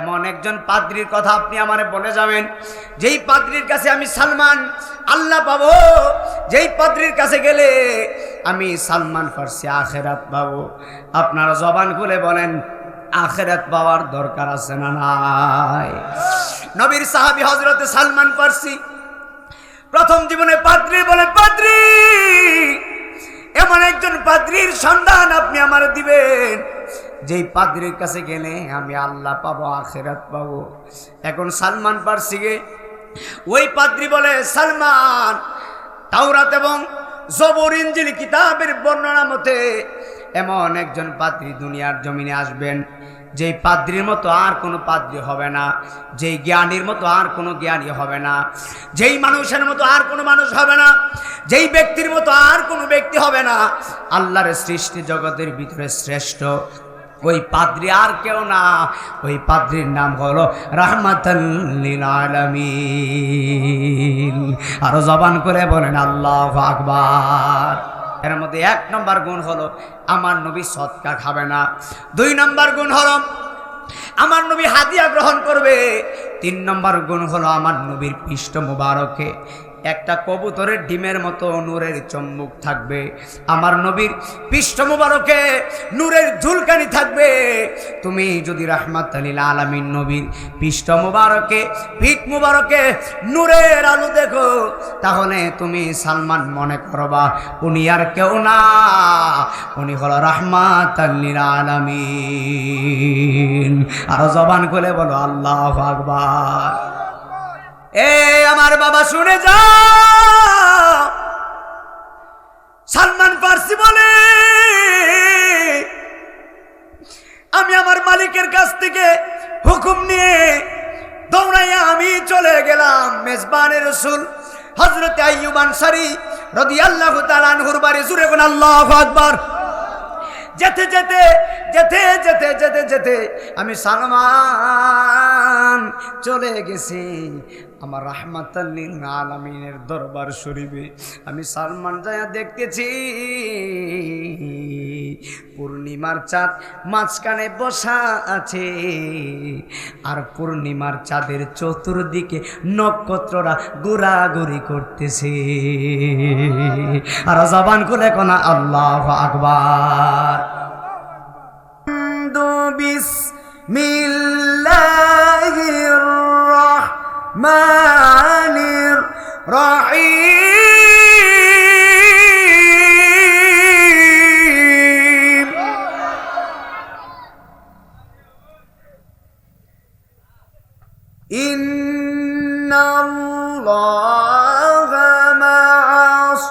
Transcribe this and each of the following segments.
এমন একজন পাদ্রীর কথা আপনি আমারে বলে যাবেন যেই পাদ্রীর কাছে আমি সালমান আল্লাহ পাবো, যেই পাদ্রীর কাছে গেলে আমি সালমান ফার্সি আখেরাত পাবো। আপনারা জবান খুলে বলেন আখেরাত পাওয়ার দরকার আছে না নাই? নবীর সাহাবী হযরতে সালমান ফার্সি প্রথম জীবনে পাদ্রী বলেন, পাদ্রী এমন একজন পাদ্রীর সন্ধান আপনি আমার দিবেন যেই পাদ্রীর কাছে গেলে আমি আল্লাহ পাবো, আখেরাত পাবো। এখন সালমান ফার্সিকে ওই পাদ্রী বলে, সালমান তাওরাত এবং জবুর ইনজিল কিতাবের বর্ণনা মতে এমন একজন পাদ্রী দুনিয়ার জমিনে আসবেন যেই পাদ্রীর মতো আর কোনো পাদ্রী হবে না, যেই জ্ঞানীর মতো আর কোনো জ্ঞানী হবে না, যেই মানুষের মতো আর কোনো মানুষ হবে না, যেই ব্যক্তির মতো আর কোনো ব্যক্তি হবে না। আল্লাহর সৃষ্টি জগতের ভিতরে শ্রেষ্ঠ ওই পাদ্রী আর কেউ না, ওই পাদ্রীর নাম হলো রাহমাতাল লিল আলামিন। আরো জবান করে বলেন আল্লাহু আকবার। এর মধ্যে 1 নম্বর গুণ হলো আমার নবী সদকা খাবে না। 2 নম্বর গুণ হলো আমার নবী হাদিয়া গ্রহণ করবে। 3 নম্বর গুণ হলো আমার নবীর পৃষ্ঠ মুবারকে একটা কবুতরের ডিমের মতো নূরের চম্বুক থাকবে। আমার নবীর পৃষ্ঠ মুবারকে নূরের ঝুলকানি থাকবে। তুমি যদি রাহমাতাল লিল আলামিন নবীর পৃষ্ঠ মুবারকে পিঠ মুবারকে নূরের আলো দেখো, তাহলে তুমি সালমান মনে করবা উনি আর কেউ না, উনি হলো রাহমাতাল লিল আলামিন। আর জবান খুলে বলো আল্লাহু আকবার। এ আমার বাবা শুনে যাও, সালমান ফার্সি বলে আমি আমার মালিকের কাছ থেকে হুকুম নিয়ে দৌড়াইয়া আমি চলে গেলাম মেজবানে রাসূল হযরত আইয়ুব আনসারী রাদিয়াল্লাহু তাআলা আনহুর বাড়ি। জুরে বলেন আল্লাহু আকবার। যেতে যেতে যেতে যেতে যেতে যেতে আমি সালমান চলে গেছি আমার রাহমাতাল লিল আলামিনের দরবার শরীফে। আমি সালমান যায়া দেখতেছি পূর্ণিমার চাঁদ মাঝখানে বসা আছে, আর পূর্ণিমার চাঁদের চতুর্দিকে নক্ষত্ররা ঘোরাঘুরি করতেছে। আর জবান খুলে কোনা আল্লাহু আকবার। বিসমিল্লাহির রহমানির রহিম। ইন্নাল্লাহা মা'আস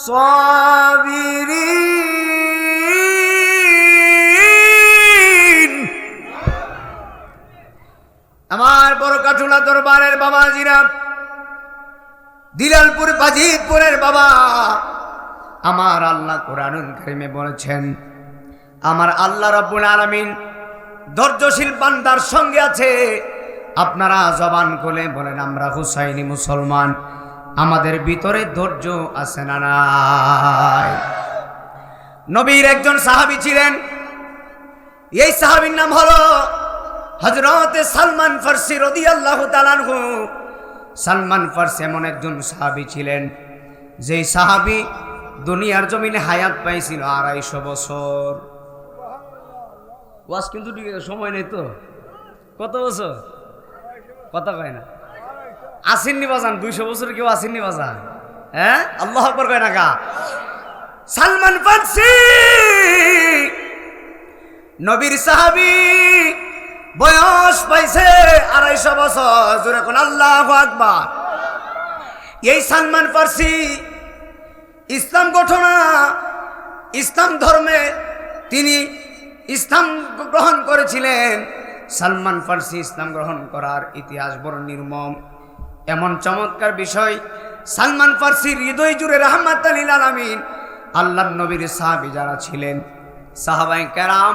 সাবিরিন। আমার বড়কাটুলা দরবারের বাবাজিরা, দিলালপুর বাজিতপুরের বাবা, আমার আল্লাহ কোরআনুল কারীমে বলেছেন আমার আল্লাহ রাব্বুল আলামিন ধৈর্যশীল বান্দার সঙ্গে আছে। আপনারা জবান খুলে বলেন আমরা হুসাইনি মুসলমান, আমাদের ভিতরে ধৈর্য আছে না নাই? নবীর একজন সাহাবী ছিলেন, এই সাহাবীর নাম হলো হযরত সালমান ফার্সি রাদিয়াল্লাহু তাআলা আনহু। সালমান ফার্সি এমন একজন সাহাবী ছিলেন যেই সাহাবী দুনিয়ার জমিনে হায়াত পাইছিল 250 বছর। ওয়াজ কিন্তু সময় নেই তো, কত বছর কথা কয় না? আসেননি বাজান, 200 বছর কেউ আসেননি বাজান? হ্যাঁ, আল্লাহু আকবার কয় না কা? সালমান ফার্সি নবীর সাহাবী, বয়স পাইছে 250 বছর। জোরে কোন আল্লাহু আকবার। এই সালমান ফার্সি ইসলাম ঘটনা, ইসলাম ধর্মে তিনি ইসলাম গ্রহণ করেছিলেন। সালমান ফার্সি ইসলাম গ্রহণ করার ইতিহাস বড় নির্মম। এমন চমৎকার বিষয়, সালমান ফার্সির হৃদয় জুড়ে রাহমাতাল লিল আলামিন আল্লাহর নবীর সাহাবী যারা ছিলেন, সাহাবায়ে কেরাম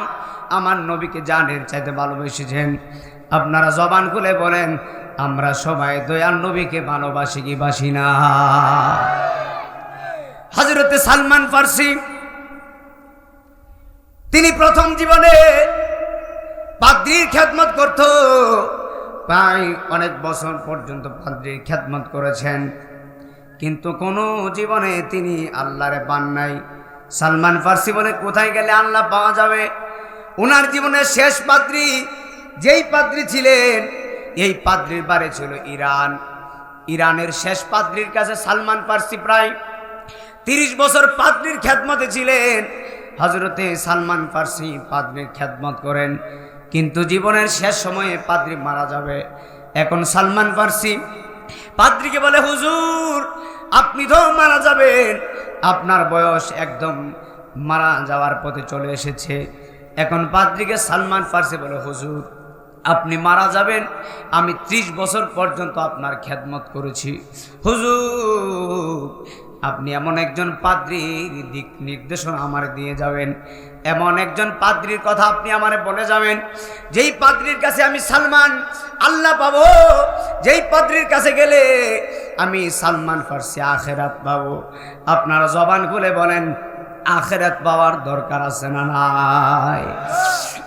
আমার নবীকে জানের চাইতে ভালোবেসেছেন। আপনারা জবান খুলে বলেন আমরা সবাই দয়াল নবীকে ভালোবাসি কি বাসি না? হযরতে সালমান ফার্সি তিনি প্রথম জীবনে পাদ্রীর খেদমত করত। প্রায় অনেক বছর পর্যন্ত পাদ্রীর খেদমত করেছেন, কিন্তু কোনো জীবনে তিনি আল্লাহরে পান নাই। সালমান ফার্সি বলে কোথায় গেলে আল্লাহ পাওয়া যাবে? ওনার জীবনের শেষ পাদ্রী যেই পাদ্রী ছিলেন, এই পাদ্রীর বাড়ি ছিল ইরান। ইরানের শেষ পাদ্রীর কাছে সালমান ফার্সি প্রায় 30 বছর পাদ্রীর খেদমতে ছিলেন। হযরতে সালমান ফার্সি পাদ্রীর খেদমত করেন, কিন্তু জীবনের শেষ সময়ে পাদ্রী মারা যাবে। এখন সালমান ফার্সি পাদ্রীকে বলে, হুজুর আপনি তো মারা যাবেন, আপনার বয়স একদম মারা যাওয়ার পথে চলে এসেছে। এখন পাদ্রীকে সালমান ফার্সি বলে, হুজুর আপনি মারা যাবেন, আমি 30 বছর পর্যন্ত আপনার খেদমত করেছি, হুজুর আপনি এমন একজন পাদ্রীর দিক নির্দেশনা আমার দিয়ে যাবেন, এমন একজন পাদ্রীর কথা আপনি আমারে বলে যাবেন, যেই পাদ্রীর কাছে আমি সালমান আল্লাহ পাবো, যেই পাদ্রীর কাছে গেলে আমি সালমান ফার্সি আখেরাত পাবো। আপনারা জবান খুলে বলেন, আখেরাত পাওয়ার দরকার আছে না নাই?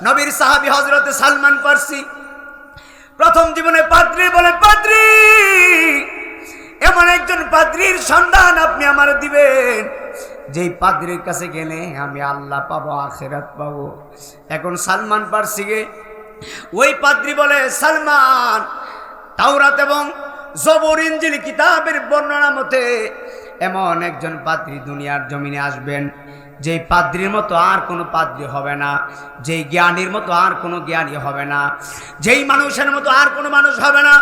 নবীর সাহাবী হযরতে সালমান ফার্সি প্রথম জীবনে পাদ্রী বলে, পাদ্রী এমন একজন পাদ্রীর সন্ধান আপনি আমার দিবেন, যেই পাদ্রীর কাছে গেলে আমি আল্লাহ পাবো, আখেরাত পাবো। এখন সালমান ফার্সিকে ওই পাদ্রী বলে, সালমান তাওরাত এবং জবুর ইনজিল কিতাবের বর্ণনা মতে এমন একজন পাদ্রী দুনিয়ার জমিনে আসবেন, যেই পাদ্রীর মতো আর কোনো পাদ্রী হবে না, যেই জ্ঞানীর মতো আর কোনো জ্ঞানী হবে না, যেই মানুষের মতো আর কোনো মানুষ হবে না,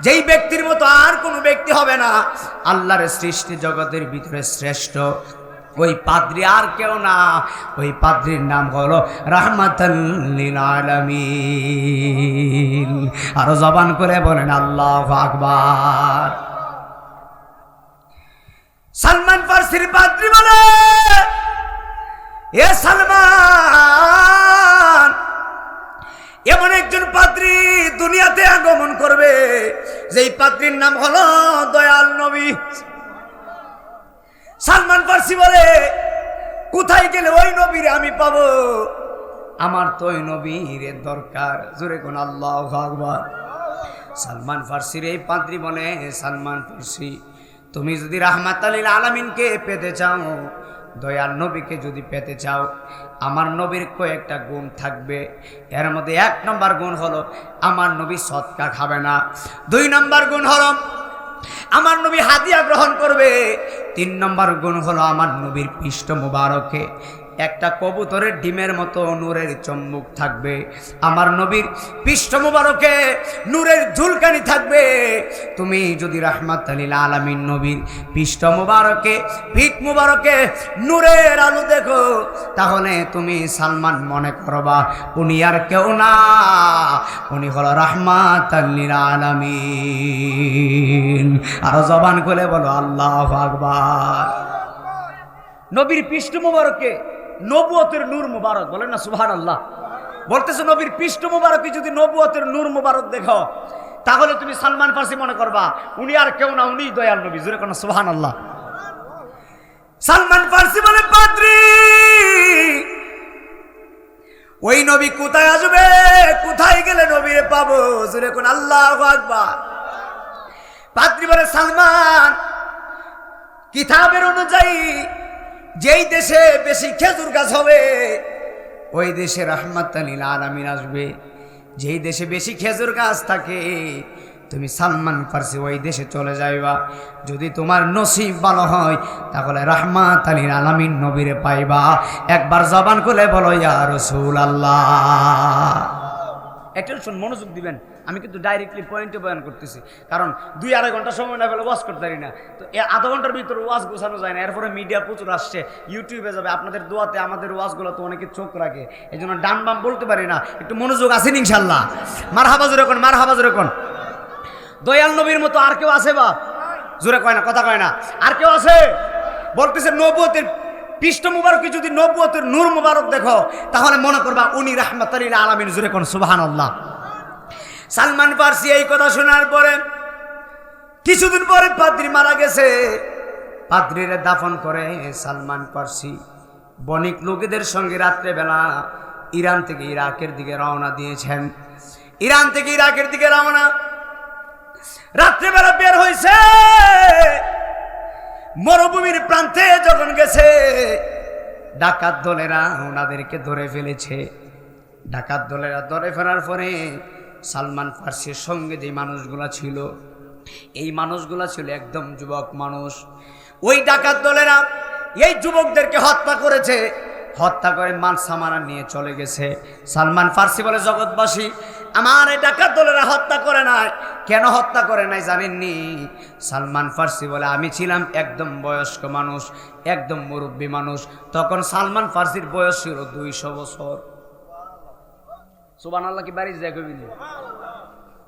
যেই ব্যক্তির মতো আর কোনো ব্যক্তি হবে না। আল্লাহর সৃষ্টি জগতের ভিতরে শ্রেষ্ঠ ওই পাদ্রী আর কেউ না, ওই পাদ্রীর নাম হলো রাহমাতাল লিল আলামিন। আরো জবান করে বলেন আল্লাহু আকবার। সালমান ফার্সির পাদ্রী বলে, এ সালমান এমন একজন পাদ্রী দুনিয়াতে আগমন করবে, যেই পাদ্রীর নাম হলো দয়াল নবী। সালমান ফার্সি বলে, কোথায় গেলে ওই নবীর আমি পাবো? আমার তো ওই নবীর দরকার। জোরে কোন আল্লাহু আকবার। সালমান ফার্সির এই পাদ্রী বলে, সালমান ফার্সি তুমি যদি রাহমাতাল লিল আলামিনকে পেতে চাও, দয়াল নবীকে যদি পেতে চাও, আমার নবীর কয়েকটা গুণ থাকবে। এর মধ্যে 1 নম্বর গুণ হলো আমার নবী সদকা খাবে না। 2 নম্বর গুণ হলো আমার নবী হাদিয়া গ্রহণ করবে। 3 নম্বর গুণ হলো আমার নবীর পৃষ্ঠ মুবারকে একটা কবুতরের ডিমের মতো নূরের চম্বুক থাকবে। আমার নবীর পৃষ্ঠ মুবারকে নূরের ঝুলকানি থাকবে। তুমি যদি রাহমাতাল লিল আলামিন নবীর পৃষ্ঠ মুবারকে, পিঠ মুবারকে নূরের আলো দেখো, তাহলে তুমি সালমান মনে করবা উনি আর কেউ না, উনি হলো রাহমাতাল লিল আলামিন। আর জবান খুলে বলো আল্লাহু আকবার। নবীর পৃষ্ঠ মুবারকে নবুয়তের নূর মুবারক, বলেন না সুবহানাল্লাহ। বলতেছে নবীর পৃষ্ঠ মুবারকে যদি নবুয়তের নূর মুবারক দেখো, তাহলে তুমি সালমান ফার্সি মনে করবা উনি আর কেউ না, উনি দয়াল নবী। জোরে কোন সুবহানাল্লাহ। সালমান ফার্সি বলে, পাদ্রী ওই নবী কোথায় আসবে, কোথায় গেলে নবীরে পাবো? জোরে কোন আল্লাহু আকবার। পাদ্রী বলে, সালমান কিতাবের অনুযায়ী যেই দেশে বেশি খেজুর গাছ হবে ওই দেশে রাহমাতাল লিল আলামিন আসবে। যেই দেশে বেশি খেজুর গাছ থাকে তুমি সালমান ফার্সি ওই দেশে চলে যাইবা। যদি তোমার নসিব ভালো হয় তাহলে রাহমাতাল লিল আলামিন নবীরে পাইবা। একবার জবান খুলে বলো ইয়া রাসূলুল্লাহ। একটা শুন, মনোযোগ দিবেন। আমি কিন্তু ডাইরেক্টলি পয়েন্টে বয়ান করতেছি, কারণ 2-2.5 ঘন্টা সময় না পেলে ওয়াজ করতে পারি না। তো আধা ঘন্টার ভিতরে ওয়াজ গোছানো যায় না। এরপরে মিডিয়া প্রচুর আসছে, ইউটিউবে যাবে। আপনাদের দোয়াতে আমাদের ওয়াজগুলো তো অনেকে চোখ রাখে, এই জন্য ডান বাম বলতে পারি না। একটু মনোযোগ আছেন ইনশাল্লাহ? মারহাবা জোরে কোন, মারহাবা জোরে কোন। দয়াল নবীর মতো আর কেউ আছে বা? জোরে কয় না, কথা কয় না। আর কেউ আছে? বলতেছে নবুয়তের পৃষ্ঠ মুবারকে যদি নবুয়তের নূর মুবারক দেখো, তাহলে মনে করবা উনি রাহমাতাল লিল আলামিন। জোরে কোন সুবহানাল্লাহ। সালমান ফার্সি এই কথা শোনার পরে কিছুদিন পরে পাদ্রী মারা গেছে। পাদ্রীরে দাফন করে সালমান ফার্সি বণিক লোকেদের সঙ্গে রাত্রেবেলা ইরান থেকে ইরাকের দিকে রওনা দিয়েছেন। ইরান থেকে ইরাকের দিকে রওনা। রাত্রেবেলা বের হয়েছে, মরুভূমির প্রান্তে যখন গেছে ডাকাত দলেরা ওনাদেরকে ধরে ফেলেছে। ডাকাত দলেরা ধরে ফেলার পরে সালমান ফার্সির সঙ্গে যে মানুষগুলা ছিল, এই মানুষগুলা ছিল একদম যুবক মানুষ। ওই ডাকাত দলেরা এই যুবকদেরকে হত্যা করেছে, হত্যা করে মাল সামানা নিয়ে চলে গেছে। সালমান ফার্সি বলে, জগৎবাসী, আমার এই ডাকাত দলেরা হত্যা করে নাই। কেন হত্যা করে নাই জানেননি? সালমান ফার্সি বলে, আমি ছিলাম একদম বয়স্ক মানুষ, একদম মুরব্বী মানুষ। তখন সালমান ফার্সির বয়স ছিল 200 বছর। সুবহানাল্লাহ কি বাড়ি যায় কইবি?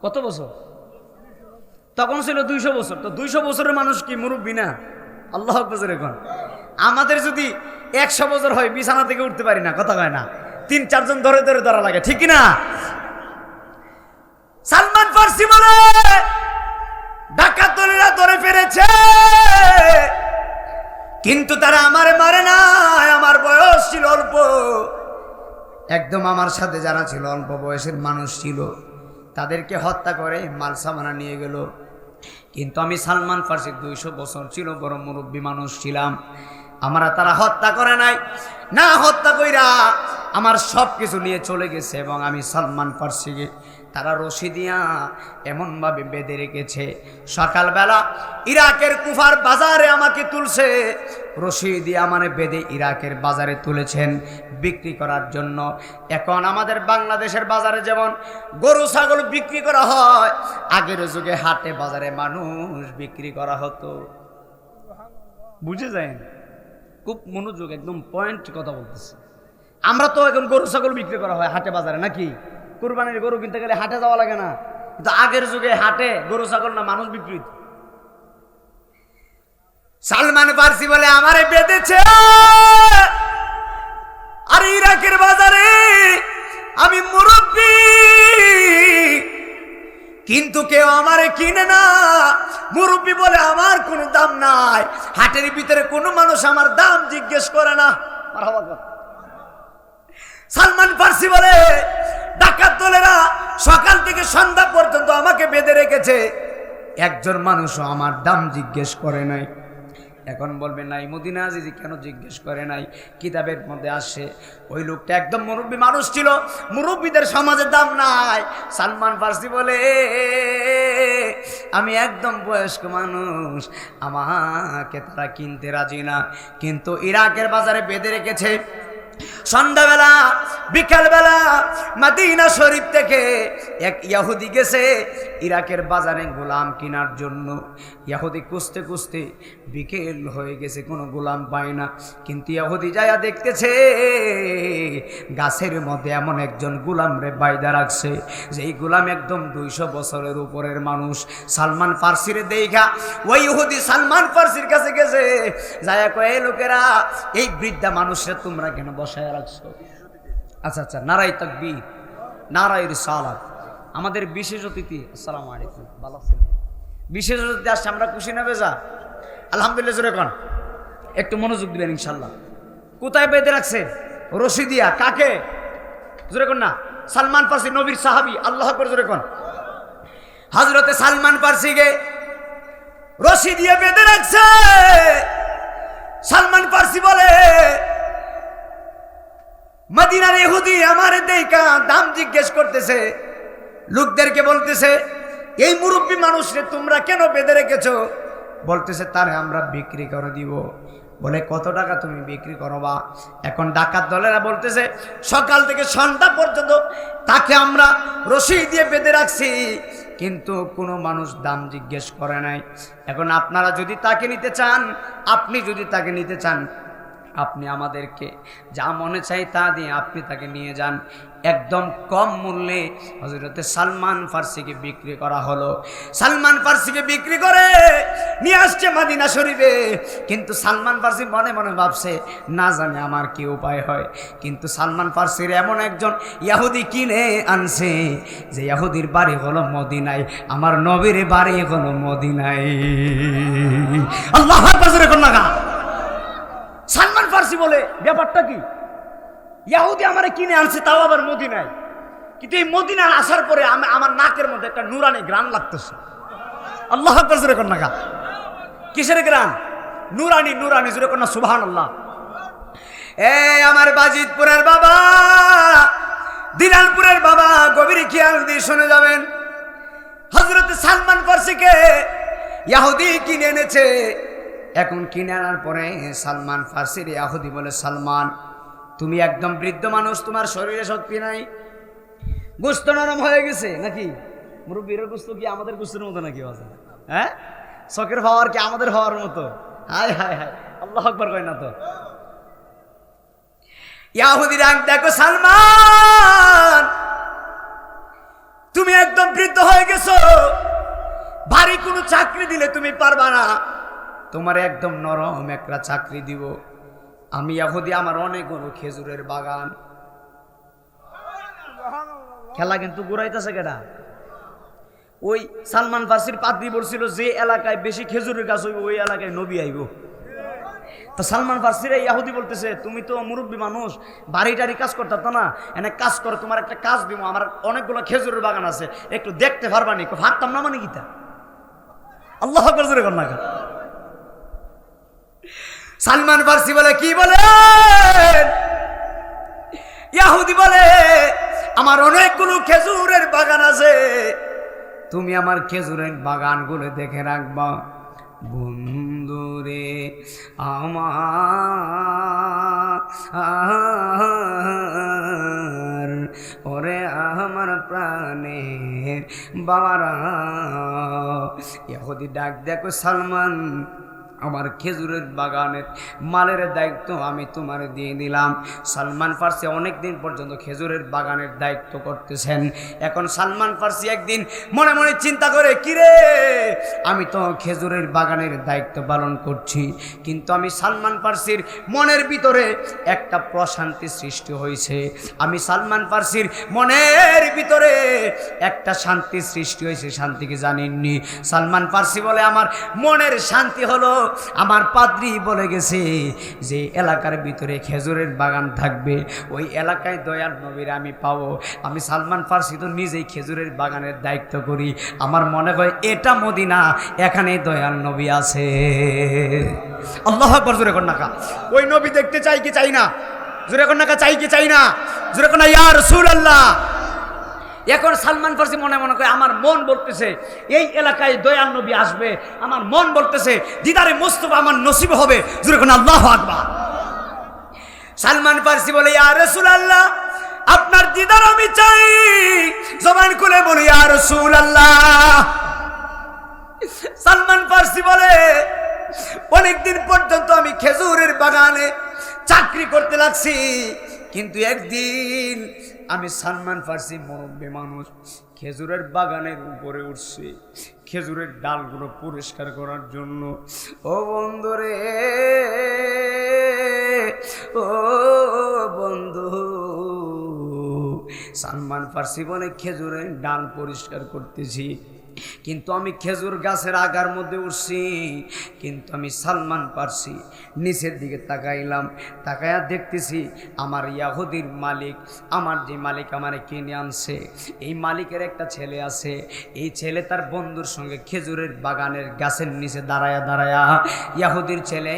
কত বছর? তখন ছিল 200 বছর। তো 200 বছরের মানুষ কি মুরব্বী না? আল্লাহু আকবার। এখন আমাদের যদি 100 বছর হয়, বিছানা থেকে উঠতে পারি না, কথা কয় না, 3-4 জন ধরে ধরে ধরা লাগে, ঠিক না? সালমান ফার্সি বলে, ডাকাত দলেরা ধরে ফেলেছে, কিন্তু তারা আমারে মারে নাই। আমার বয়স ছিল অল্প, একদম আমার সাথে যারা ছিল অল্প বয়সের মানুষ ছিল, তাদেরকে হত্যা করে মাল সামানা নিয়ে গেল। কিন্তু আমি সালমান ফার্সি 200 বছর ছিল, বড় মুরব্বী মানুষ ছিলাম, আমরা তারা হত্যা করে নাই। না হত্যা কইরা আমার সব কিছু নিয়ে চলে গেছে। এবং আমি সালমান ফার্সিকে তারা রশি দিয়া এমনভাবে বেঁধে রেখেছে, সকালবেলা ইরাকের কুফার বাজারে আমাকে তুলছে, রশি দিয়ে আমারে বেঁধে ইরাকের বাজারে তুলেছেন বিক্রি করার জন্য। এখন আমাদের বাংলাদেশের বাজারে যেমন গরু ছাগল বিক্রি করা হয়, আগের যুগে হাটে বাজারে মানুষ বিক্রি করা হতো। বুঝে যায়? খুব মনোযোগ, একদম পয়েন্ট কথা বলতেছে। আমরা তো এখন গরু ছাগল বিক্রি করা হয় হাটে বাজারে, নাকি? কুরবানির গরু কিনতে গেলে হাটে যাওয়া লাগে না? কিন্তু আগের যুগে হাটে গরু ছাগল না মানুষ বিক্রি। সালমান ফার্সি বলে, আমারে বেঁধেছে আর ইরাকের বাজারে আমি মুরব্বী, কিন্তু কেউ আমারে কিনে না। মুরব্বী বলে, আমার কোনো দাম নাই। হাটের ভিতরে কোনো মানুষ আমার দাম জিজ্ঞেস করে না। সালমান ফার্সি বলে, ডাকাত দলেরা সকাল থেকে সন্ধ্যা পর্যন্ত আমাকে বেঁধে রেখেছে, একজন মানুষও আমার দাম জিজ্ঞেস করে নাই। এখন বলবে নাই মদিনা আজিজি কেন জিজ্ঞেস করে নাই? কিতাবের মধ্যে আসে ওই লোকটা একদম মুরব্বী মানুষ ছিল, মুরব্বীদের সমাজে দাম নাই। সালমান ফার্সি বলে, আমি একদম বয়স্ক মানুষ, আমাকে তারা কিনতে রাজি না, কিন্তু ইরাকের বাজারে বেঁধে রেখেছে। সন্ধ্যাবেলা বিকালবেলা মদিনা শরীফ থেকে এক ইহুদি গেছে ইরাকের বাজারে গোলাম কেনার জন্য। ইহুদি খুঁজতে খুঁজতে বিকেল হয়ে গেছে, কোনো গোলাম পায় না। কিন্তু ইহুদি যায়া দেখতেছে গাছের মধ্যে এমন একজন গোলাম রে বাইদা রাখছে, যেই গোলাম একদম 200 বছরের উপরের মানুষ। সালমান ফার্সির দেখা ওই ইহুদি সালমান ফার্সির কাছে গেছে, যায়া কয়, এই লোকেরা এই বৃদ্ধা মানুষরা তোমরা কেন বসায় রাখছো? আচ্ছা আচ্ছা, নারাই তাকবীর, নারাই রিসালাত। আমাদের বিশেষ অতিথি, আসসালামু আলাইকুম, ভালো আছেন? বিশেষ অতিথি আসছে, আমরা খুশি না বেজা? আলহামদুলিল্লাহ। জোরে কোন, একটু মনোযোগ দিবেন ইনশাল্লাহ। কোথায় বেঁধে রাখছে? রশি দিয়া। কাকে? জোরে কোন না। সালমান ফার্সি, নবীর সাহাবী। আল্লাহু আকবার। জোরে কোন। হযরতে সালমান ফার্সিকে রশি দিয়ে বেঁধে রাখছে। সালমান ফার্সি বলে, মদিনার ইহুদি আমার দেখা দাম জিজ্ঞেস করতেছে, লোকদেরকে বলতেছে, এই মুরব্বী মানুষরে তোমরা কেন বেঁধে রেখেছো? বলতেছে, তারে আমরা বিক্রি করে দিব। বলে, কত টাকা তুমি বিক্রি করবা? এখন ডাকাত দলেরা বলতেছে, সকাল থেকে সন্ধ্যা পর্যন্ত তাকে আমরা রশি দিয়ে বেঁধে রাখছি, কিন্তু কোনো মানুষ দাম জিজ্ঞেস করে নাই। এখন আপনারা যদি তাকে নিতে চান, আপনি যদি তাকে নিতে চান, আপনি আমাদেরকে যা মনে চাই তা দিয়ে আপনি তাকে নিয়ে যান। একদম কম মূল্যে হযরতে সালমান ফার্সিকে বিক্রি করা হলো। সালমান ফার্সিকে বিক্রি করে নিয়ে আসছে মদিনা শরীফে। কিন্তু সালমান ফার্সি মনে মনে ভাবছে, না জানে আমার কি উপায় হয়। কিন্তু সালমান ফার্সির এমন একজন ইহুদি কিনে আনছে, যে ইহুদির বাড়ি হলো মদিনায়, আমার নবীর বাড়ি হলো মদিনায়। আল্লাহু আকবার কোন লাগা। সালমান ফার্সি বলে, ব্যাপারটা কি? ইহুদি আমারে কিনে আনছে, তাও আবার মদিনায়। কিন্তু এই মদিনার আসার পরে আমার নাকের মধ্যে একটা নুরানি গ্রান লাগতেছে। আল্লাহ আকবার জোরে কর না কা। কিসের গ্রান? নুরানি, নুরানি জোরে কর না সুবহানাল্লাহ। আমার বাজিতপুরের বাবা, দিনাজপুরের বাবা, গভীর খেয়াল দিয়ে শুনে যাবেন। হযরত সালমান ফার্সিকে ইহুদি কিনে এনেছে। এখন কিনে আনার পরে সালমান ফার্সির ইহুদি বলে, সালমান তুমি একদম বৃদ্ধ মানুষ, তোমার শরীরে শক্তি নাই, গোস্ত নরম হয়ে গেছে নাকি? মুরব্বীর গোস্ত কি আমাদের গোস্তের মতো নাকি? হ্যাঁ, শখের হওয়ার কি আমাদের হওয়ার মতো? হায় হায় হায়, আল্লাহু আকবার কয় না তো। ইহুদিরা দেখো, সালমান তুমি একদম বৃদ্ধ হয়ে গেছো, ভারী কোনো চাকরি দিলে তুমি পারবা না, তোমার একদম নরম একটা চাকরি দিব আমি। ইহুদি আমার অনেকগুলো খেজুরের বাগান। খেলা কিন্তু ঘুরাইতেছে কেডা? ওই সালমান ফার্সির পাদ্রী বলছিল যে এলাকায় বেশি খেজুরের গাছ হইব ওই এলাকায় নবী আইব। তো সালমান ফার্সির ইহুদি বলতেছে, তুমি তো মুরব্বী মানুষ, বাড়ি টাড়ি কাজ করতে না, এনে কাজ করো, তোমার একটা কাজ দিব, আমার অনেকগুলো খেজুরের বাগান আছে, একটু দেখতে পারবা নি? ভাবতাম না মানে গীতা। আল্লাহ আকবার জোরে কর না। সালমান ফার্সি বলে, কি বলে? ইহুদি বলে, আমার অনেকগুলো খেজুরের বাগান আছে, তুমি আমার খেজুরের বাগানগুলো দেখে রাখবা। বন্ধুরে আমার, ওরে আমার প্রাণের বাবারা। ইহুদি ডাক দেখো, সালমান আমার খেজুরের বাগানের মালের দায়িত্ব আমি তোমার দিয়ে দিলাম। সালমান ফার্সি অনেক দিন পর্যন্ত খেজুরের বাগানের দায়িত্ব করতেছেন। এখন সালমান ফার্সি একদিন মনে মনে চিন্তা করে, কিরে আমি তো খেজুরের বাগানের দায়িত্ব পালন করছি, কিন্তু আমি সালমান ফার্সির মনের ভিতরে একটা প্রশান্তি সৃষ্টি হয়েছে। আমি সালমান ফার্সির মনের ভিতরে একটা শান্তি সৃষ্টি হয়েছে। শান্তি কি জানেননি? সালমান ফার্সি বলে, আমার মনের শান্তি হলো আমার পাদ্রী বলে গেছে যে এলাকার ভিতরে খেজুরের বাগান থাকবে, ওই এলাকায় দয়াল নবীর আমি পাবো। আমি সালমান ফার্সি তো নিজেই খেজুরের বাগানের দায়িত্ব করি, আমার মনে হয় এটা মদিনা, এখানে দয়াল নবী আছে। আল্লাহু আকবার জোরে কর না কা। ওই নবী দেখতে চাই কি চাই না? জোরে কর না কা, চাই কি চাই না? জোরে কর না, ইয়া রাসূলুল্লাহ। এখন সালমান ফার্সি মনে মনে করে, আমার মন বলতেছে এই এলাকায় দয়াল নবী আসবে, আমার মন বলতেছে দিদারে মুস্তাফা আমার নসিব হবে। জোরে কোন আল্লাহু আকবার। সালমান ফার্সি বলে, ইয়া রাসূলুল্লাহ আপনার দিদার আমি চাই। জবান খুলে বলি, ইয়া রাসূলুল্লাহ। সালমান ফার্সি বলে, অনেকদিন পর্যন্ত আমি খেজুরের বাগানে চাকরি করতে লাগছি, কিন্তু একদিন আমি সালমান ফার্সি মুরব্বী মানুষ খেজুরের বাগানের উপরে উঠছি খেজুরের ডালগুলো পরিষ্কার করার জন্য। ও বন্ধুরে, ও বন্ধু, সালমান ফার্সি বলে খেজুরের ডাল পরিষ্কার করতেছি, কিন্তু আমি খেজুর গাছের আগার মধ্যে উঠছি, কিন্তু আমি সালমান ফার্সি নিচের দিকে তাকাইলাম, তাকায়া দেখতেছি আমার ইহুদির মালিক, আমার যে মালিক আমারে কিনে আনছে, এই মালিকের একটা ছেলে আছে। এই ছেলে তার বন্ধুর সঙ্গে খেজুরের বাগানের গাছের নিচে দাঁড়ায়া দাঁড়ায়া ইহুদির ছেলে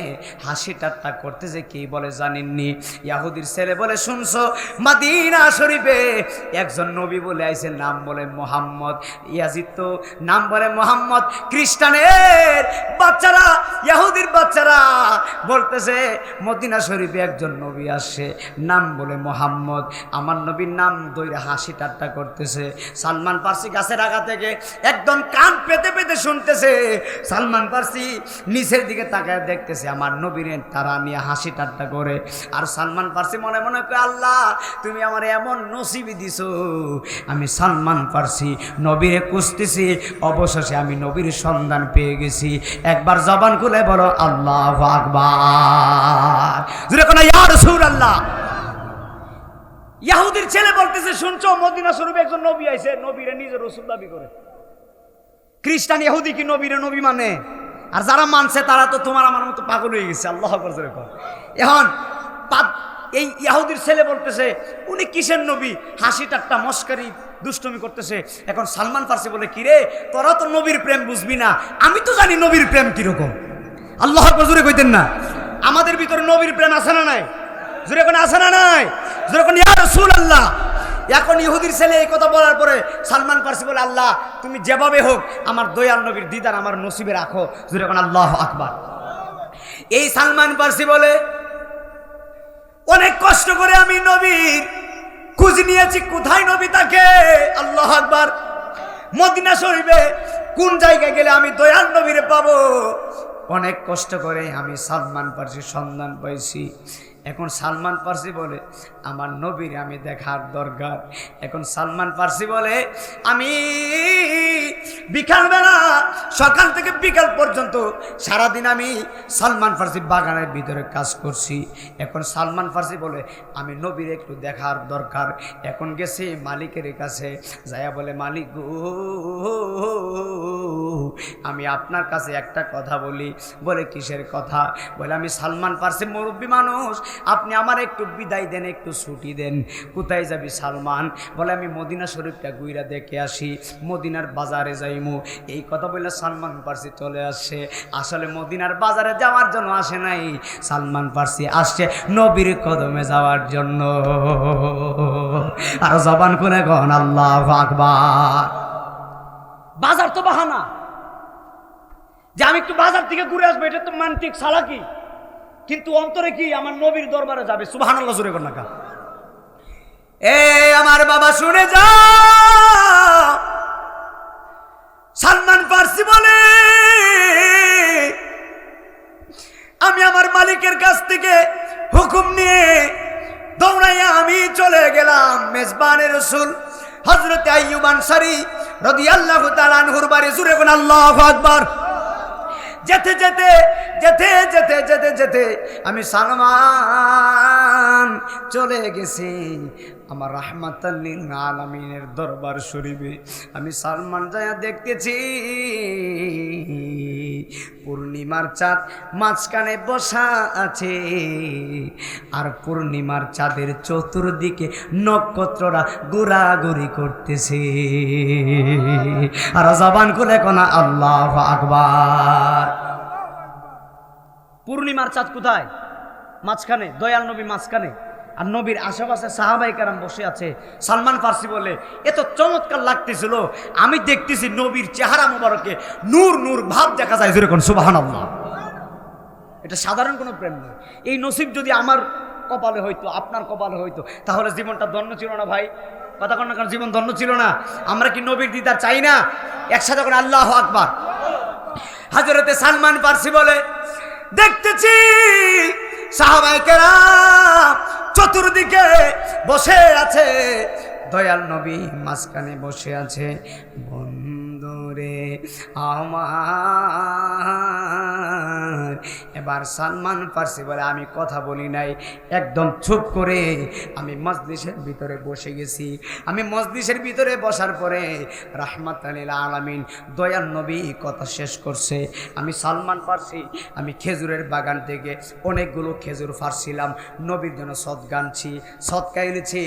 হাসি ঠাট্টা করতেছে। কি বলে জানেননি? ইহুদির ছেলে বলে, শুনছো মদিনা শরীফে একজন নবী বলে আইছে, নাম বলে মোহাম্মদ। ইয়াজিদ তো নাম বলে মোহাম্মদ। খ্রিস্টানের বাচ্চারা, ইহুদির বাচ্চারা বলতেছে মদিনা শরীফে একজন নবী আসছে, নাম বলে মোহাম্মদ। আমার নবীর নাম দইরা হাসি ঠাট্টা করতেছে। সালমান ফার্সি গাছের আগা থেকে একদম কান পেতে পেতে শুনতেছে। সালমান ফার্সি নিচের দিকে তাকায় দেখতেছে আমার নবীর তারা নিয়ে হাসি ঠাট্টা করে। আর সালমান ফার্সি মনে মনে করে, আল্লাহ তুমি আমার এমন নসিবি দিছো, আমি সালমান ফার্সি নবীরে খুঁজতেছি, অবশেষে আমি নবীর সন্ধান পেয়ে গেছি। একবার জবান খুলে বলো আল্লাহু আকবার। জোরে কোন ইয়া রাসূলুল্লাহ। ইহুদির ছেলে বলতেছে, শুনছো মদিনা শরীফে একজন নবী আইছে, নবীরে নিজে রাসূল দাবি করে। খ্রিস্টান ইহুদি কি নবীরে নবী মানে? আর যারা মানছে তারা তো তোমার আমার মতো পাগল হয়ে গেছে। আল্লাহু আকবার জোরে কর। এখন এই ইহুদির ছেলে বলতেছে উনি কিসের নবী, হাসি ঠাট্টা মস্কারি দুষ্টমি করতেছে। এখন সালমান ফার্সি বলে কিরে তোরা তো নবীর প্রেম বুঝবি না, আমি তো জানি নবীর প্রেম কিরকম। আল্লাহ আকবার জোরে কইতেন না? আমাদের ভিতরে নবীর প্রেম আছে না নাই? জোরে কোন আছে না নাই? জোরে কোন ইয়া রাসূলুল্লাহ। এখন ইহুদির ছেলে এই কথা বলার পরে সালমান ফার্সি বলে আল্লাহ তুমি যেভাবে হোক আমার দয়াল নবীর দিদার আমার নসিবে রাখো। জোরে কোন আল্লাহু আকবার। এই সালমান ফার্সি বলে অনেক কষ্ট করে আমি নবীর খোঁজ নিয়েছি, কোথায় নবী থাকে। আল্লাহু আকবার। মদিনা শরীফে কোন জায়গায় গেলে আমি দয়াল নবীরে পাবো, অনেক কষ্ট করে আমি সালমান ফার্সির সন্ধান পাইছি। এখন সালমান ফার্সি বলে আমার নবীর আমি দেখার দরকার। এখন সালমান ফার্সি বলে আমি বিকালবেলা সকাল থেকে বিকাল পর্যন্ত সারাদিন আমি সালমান ফার্সি বাগানের ভিতরে কাজ করছি। এখন সালমান ফার্সি বলে আমি নবীর একটু দেখার দরকার। এখন গেছি মালিকের কাছে, যায়া বলে মালিক গো আমি আপনার কাছে একটা কথা বলি। বলে কিসের কথা? বলে আমি সালমান ফার্সি মুরব্বী মানুষ, আপনি আমার একটু বিদায় দেন, একটু ছুটি দেন। কোথায় যাবি সালমান? বলে আমি মদিনা শরীফটা ঘুইরা দেখে আসি, মদিনার বাজারে যাইমু। এই কথা বলে সালমান ফার্সি চলে আসছে। আসলে মদিনার বাজারে যাওয়ার জন্য আসে নাই, সালমান ফার্সি আসছে নবীর কদমে যাওয়ার জন্য। আর জবান করে গন আল্লাহু আকবার। বাজার তো বাহানা যে আমি একটু বাজার থেকে ঘুরে আসবো, এটা তো মানতিক সালাকি, কিন্তু অন্তরে কি আমার নবীর দরবারে যাবে। সুবহানাল্লাহ জোরে কর না কা। এ আমার বাবা শুনে যা, সালমান ফার্সি বলে আমি আমার মালিকের কাছ থেকে হুকুম নিয়ে দৌড়াইয়া আমি চলে গেলাম মেজবানে রাসূল হযরত আইয়ুব আনসারী রাদিয়াল্লাহু তাআলা আনহুর বাড়ি। জোরে কোন আল্লাহু আকবার। যেতে যেতে যেতে যেতে যেতে যেতে আমি সালমান চলে গেছি আমার রাহমাতাল লিল আলামিনের দরবার শরীফে। আমি সালমান যায়া দেখতেছি পূর্ণিমার চাঁদ মাঝখানে বসা আছে, আর পূর্ণিমার চাঁদের চতুর্দিকে নক্ষত্ররা ঘোরাঘুরি করতেছে। আর জবান খুলে কোনা আল্লাহু আকবার। পূর্ণিমার চাঁদ কোথায়? মাঝখানে, দয়াল নবী মাঝখানে, আর নবীর আশেপাশে সাহাবায়ে কেরাম বসে আছে। সালমান ফার্সি বলে এত চমৎকার লাগতেছিল, আমি দেখতেছি নবীর চেহারা মোবারকে নূর নূর ভাব দেখা যায়। যেরকম সুবহানাল্লাহ। এটা সাধারণ কোনো প্রেম নয়। এই নসিব যদি আমার কপালে হইতো, আপনার কপালে হইতো, তাহলে জীবনটা ধন্য ছিল না ভাই? কথা কন না, কারণ জীবন ধন্য ছিল না? আমরা কি নবীর দিদার চাই না? একসাথে করে আল্লাহু আকবার। হযরতে সালমান ফার্সি বলে দেখতেছি সাহাবায়ে কেরাম চতুর্দিকে বসে আছে, দয়াল নবী মাঝখানে বসে আছে। বন্ধুরে আমার, এবার সালমান ফার্সি বলে আমি কথা বলি নাই, একদম চুপ করে আমি মজলিসের ভিতরে বসে গেছি। আমি মজলিসের ভিতরে বসার পরে রাহমাতাল লিল আলামিন দয়াল নবী কথা শেষ করছে। আমি সালমান ফার্সি আমি খেজুরের বাগান থেকে অনেকগুলো খেজুর ফাড়ছিলাম, নবীর জন্য সদকা আনছি, সদকা এনেছি।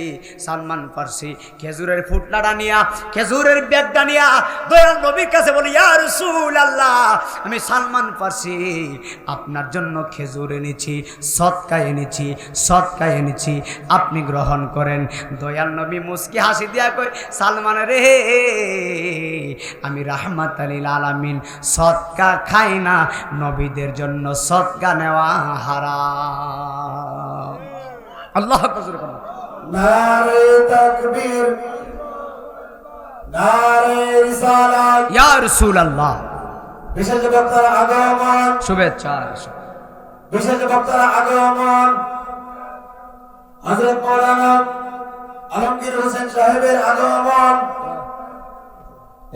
সালমান ফার্সি খেজুরের ফুটলাটা নিয়া, খেজুরের ব্যাগটা নিয়া দয়াল নবীর কাছে বলি ইয়া রাসূলুল্লাহ আমি সালমান ফার্সি আপনার জন্য খেজুর এনেছি, সদকা এনেছি, সদকা এনেছি, আপনি গ্রহণ করেন। দয়াল নবী মুস্কি হাসি দিয়া কই সালমান রে আমি রাহমাতাল লিল আলামিন সদকা খাই না, নবীদের জন্য সদকা নেওয়া হারাম। আল্লাহু আকবার। নারে তাকবীর, নারে রিসালাত। ইয়া রাসূলুল্লাহ বিশেষ বক্তার আগমন, শুভেচ্ছা। বিশেষ বক্তার আগমন হযরত মাওলানা আলমগীর হোসেন সাহেবের আগমন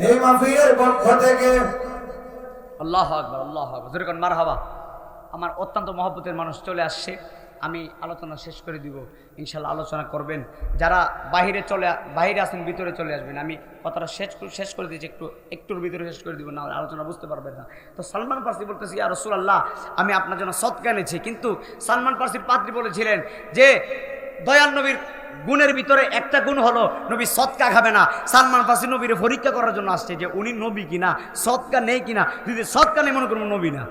এই মাহফিলের পক্ষ থেকে। আল্লাহু আকবার, আল্লাহু আকবার। যেরকম মারহাবা। আমার অত্যন্ত মহব্বতের মানুষ চলে আসছে, আমি আলোচনা শেষ করে দিব, ইনশাল্লাহ আলোচনা করবেন। যারা বাইরে আছেন ভিতরে চলে আসবেন। আমি কথাটা শেষ করে দিয়েছি, একটুর ভিতরে শেষ করে দিব, না আলোচনা বুঝতে পারবেন না। তো সালমান ফার্সি বলতেছি, ইয়া রাসূলুল্লাহ, আমি আপনার জন্য সদকা এনেছি। কিন্তু সালমান ফার্সির পাদ্রী বলেছিলেন যে দয়াল নবীর গুণের ভিতরে একটা গুণ হলো নবী সদকা খাবে না। সালমান ফার্সি নবীর পরীক্ষা করার জন্য আসছে যে উনি নবী কিনা, সদকা নেই কিনা। যদি সদকা নেই মনে করবো নবী না।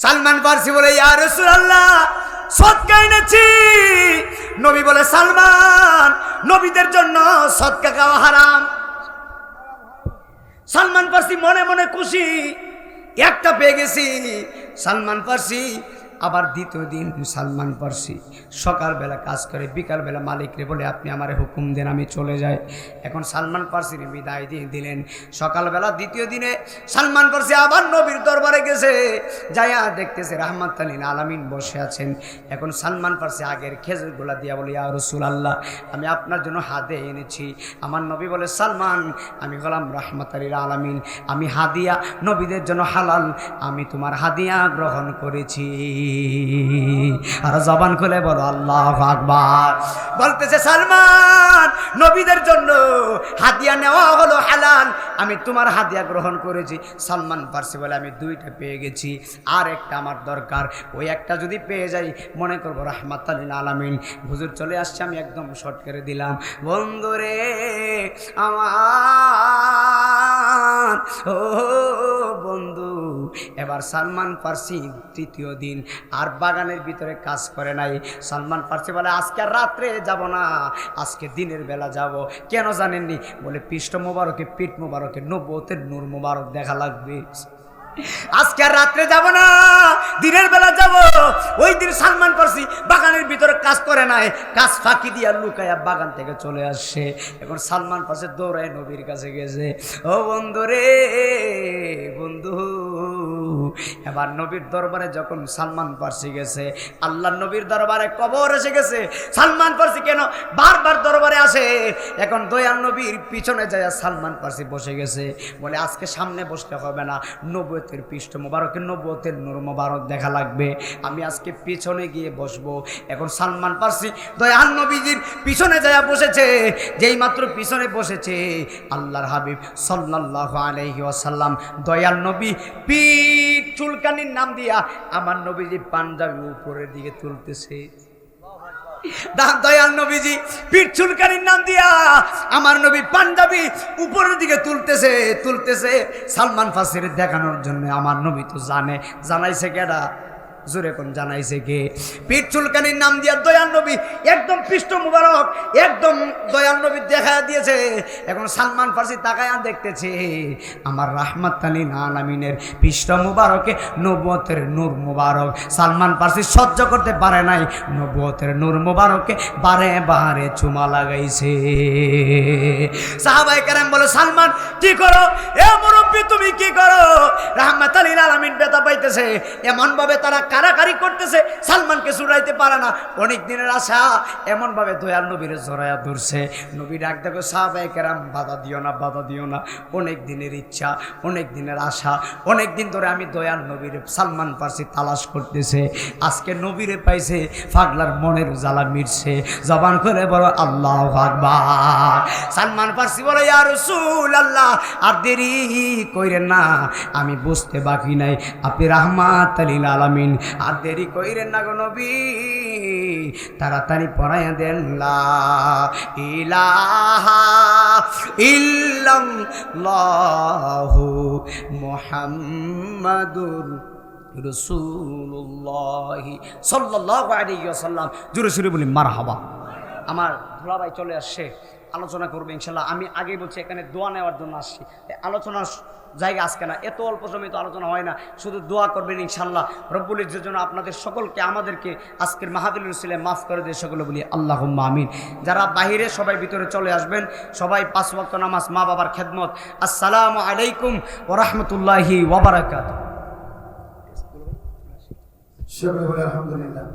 সালমান ফার্সি বলে, ইয়া রাসূলুল্লাহ, সদকা এনেছি। নবী বলে, সালমান, নবীদের জন্য সদকা খাওয়া হারাম। সালমান ফার্সি মনে মনে খুশি, একটা পেয়ে গেছি। সালমান ফার্সি আবার দ্বিতীয় দিন সালমান ফার্সি সকালবেলা কাজ করে, বিকালবেলা মালিকরে বলে, আপনি আমারে হুকুম দেন, আমি চলে যাই। এখন সালমান ফার্সির বিদায় দিয়ে দিলেন। সকালবেলা দ্বিতীয় দিনে সালমান ফার্সি আবার নবীর দরবারে গেছে, যাইয়া দেখতেছে রাহমাতুল লিল আলামিন বসে আছেন। এখন সালমান ফার্সি আগের খেজুরগুলা দিয়া বলে, ইয়া রাসূলুল্লাহ, আমি আপনার জন্য হাদিয়া এনেছি। আমার নবী বলে, সালমান, আমি হলাম রাহমাতুল লিল আলামিন, আমি হাদিয়া নবীদের জন্য হালাল, আমি তোমার হাদিয়া গ্রহণ করেছি। আর জবান খুলে বলো আল্লাহু আকবার। বলতেছে, সালমান, নবীদের জন্য হাদিয়া নেওয়া হলো হালাল, আমি তোমার হাদিয়া গ্রহণ করেছি। সালমান ফার্সি বলে, আমি দুইটা পেয়ে গেছি, আর একটা আমার দরকার। ওই একটা যদি পেয়ে যাই মনে করবো রাহমাতুল লিল আলামিন। হুজুর চলে আসছে, আমি একদম শর্ট করে দিলাম। বন্ধুরে আমার, ও বন্ধু, এবার সালমান ফার্সি তৃতীয় দিন আর বাগানের ভিতরে কাজ করে নাই। সালমান ফার্সি বলে, আজকে রাত্রে যাব না, আজকে দিনের বেলা যাব। কেন জানেননি? বলে, পৃষ্ঠ মোবারকে, পিঠ মোবারকে নবুয়তের নূর মোবারক দেখা লাগবে। আজকে আর রাত্রে যাব না, দিনের বেলা যাব। ওই দিন সালমান ফার্সি বাগানের ভিতরে কাজ করে নাই, কাজ ফাঁকি দিয়া লুকায়া বাগান থেকে চলে আসছে। এখন সালমান ফার্সি দৌড়ায় নবীর কাছে গেছে। ও বন্ধু রে, বন্ধু, এবার নবীর দরবারে যখন সালমান ফার্সি গেছে, আল্লাহ নবীর দরবারে কবর এসে গেছে। সালমান ফার্সি কেন বারবার দরবারে আসে? এখন দয়াল নবীর পিছনে যায় সালমান ফার্সি বসে গেছে। বলে, আজকে সামনে বসতে হবে না, নবুয়তের পৃষ্ঠ মোবারকের নবুয়তের নূর মোবারক দেখা লাগবে, আমি আজকে পিছনে গিয়ে বসবো। এখন সালমান ফার্সি দয়াল নবীজির পিছনে যায় বসেছে। যেই মাত্র পিছনে বসেছে, আল্লাহর হাবিব সাল্লাল্লাহু আলাইহি ওয়াসাল্লাম দয়াল নবী পিঠ চুলকানির নাম দিয়া আমার নবীজি পাঞ্জাবি উপরের দিকে তুলতেছে। দয়াল নবীজি পিঠ চুলকানির নাম দিয়া আমার নবী পাঞ্জাবি উপরের দিকে তুলতেছে সালমান ফার্সির দেখানোর জন্য। আমার নবী তো জানাইছে কেডা? জোরে কোন জানাইছে কে? পিঠ চুলকানির নাম দিয়া দয়াল নবী একদম পৃষ্ঠ মুবারক একদম দয়াল নবী দেখা দিয়েছে। এখন সালমান ফার্সি তাকায়া দেখতেছে আমার রাহমাতুল লিল আলামিনের পৃষ্ঠ মুবারকে নবুয়তের নূর মুবারক। সালমান ফার্সি সহ্য করতে পারে নাই, নবুয়তের নূর মুবারকে বারে বারে চুমা লাগাইছে। সাহাবায়ে কেরাম বলে, সালমান কি করো? এ মুরব্বি তুমি কি করো? রাহমাতুল লিল আলামিন ব্যথা পাইতেছে, এমন ভাবে তারা কারাকারি করতেছে, সালমানকে চুরাইতে পারে না। অনেক দিনের আশা এমন ভাবে দয়াল নবীর জড়ায়া ধরছে। নবী ডাক দেখো, সাহাবায়ে কেরাম বাধা দিও না, অনেক দিনের ইচ্ছা, অনেক দিনের আশা, অনেক দিন ধরে আমি দয়াল নবীর সালমান ফার্সি তালাশ করতেছে। আজকে নবীরে পাইছে, পাগলার মনের জ্বালা মিটছে। জবান করে বলো আল্লাহু আকবার। সালমান ফার্সি বলে, ইয়া রাসূলুল্লাহ, আর দেরি কইরেন না, আমি বুঝতে বাকি নাই, আপনি রাহমাতুল লিল আলামিন, আর দেরি কইরেন না গো নবী, তাড়াতাড়ি পড়াইয়া দেন লা ইলাহা ইল্লাল্লাহু মুহাম্মাদুর রাসূলুল্লাহ সাল্লাল্লাহু আলাইহি ওয়াসাল্লাম। জোরে সুরে বলি মারহাবা। আমার দুলাভাই চলে আসছে, আলোচনা করবে ইনশাল্লাহ। আমি আগে বলছি এখানে দোয়া নেওয়ার জন্য আসছি, আলোচনার জায়গা আজকে না, এত অল্প সময় তো আলোচনা হয় না, শুধু দোয়া করবেন ইনশাল্লাহ। রব্বুল ইজ্জতের জন্য আপনাদের সকলকে, আমাদেরকে আজকের মাহফিলের উসিলে মাফ করে দিয়ে সকলে বলি আল্লাহুম্মা আমিন। যারা বাহিরে সবাই ভিতরে চলে আসবেন, সবাই 5 ওয়াক্ত নামাজ, মা বাবার খেদমত। আসসালামু আলাইকুম ওয়া রাহমাতুল্লাহি ওয়া বারাকাতুহু। শুকর আলহামদুলিল্লাহ।